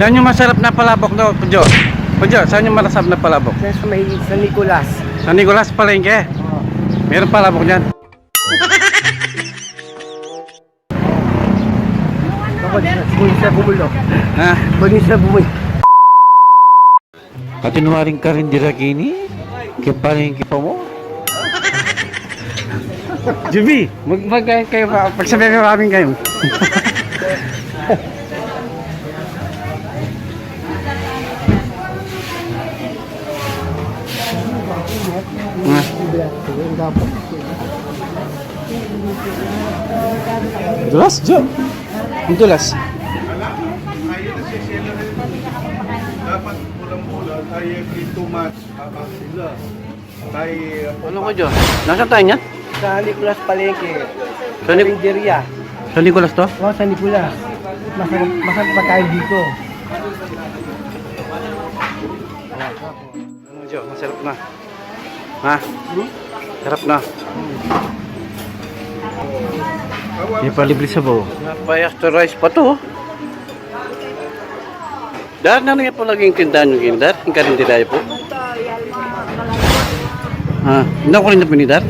Saan yung masarap na palabok daw, Pujo? Pujo, saan yung masarap na palabok? Sa may San Nicolas. San Nicolas Palengke. Meron palabok dyan. Bakit sa bumulo? Ha? Bagay sa bumulo. Katinuwaring ka rin dirakini? Kipalengke pa mo? Juby, kayo pa. Pagsabihin ka namin kayo. Dulas, Jo. Ang dulas. Dapat pulang-pulang tayo dito mas sila. Tayo Ano ko, Jo? Nasaan tayo niyan? Sa Nicolas Palengke. Sa Nic- Karinderya. San Nicolas to? Oh, San Nicolas. Masarap pa tayo dito. Ano, Jo? Masarap na. Ha? Sarap na. May palibre sa bawo. Napayasterize pa to. Dar na nga po laging tindahan yung kinidar. Yung karindilaya po. Ha? Hindi ko rin na pinidar.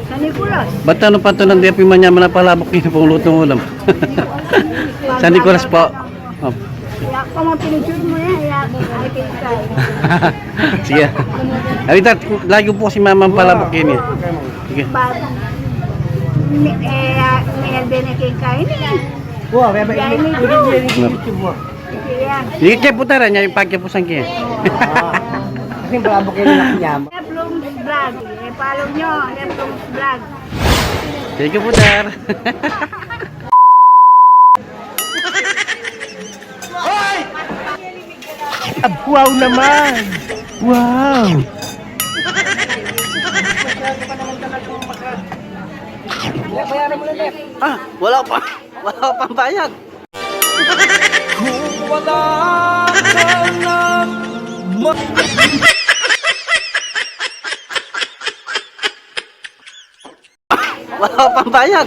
Sa Nicolas. Ba't ano pa ito ng diapi manyaman na palabok niyo pong lutong ulam? San Nicolas po. Oh. Kaya kung mga pinicture mo yan, ay pinitay. Sige. Halita, lagi po si mama ang palabok yun eh. Sige. May albenekeng kain eh. Wow, kaya ba YouTube mo? Yan. Hindi kayo putaran niya yung pagkapusan kayo. Kasi palabok kayo na niya. Leplums Vlog. Follow nyo, Leplums Vlog. Thank you putar. Wow naman! Wow! Ah, wala pang bayad. Wala pang bayad.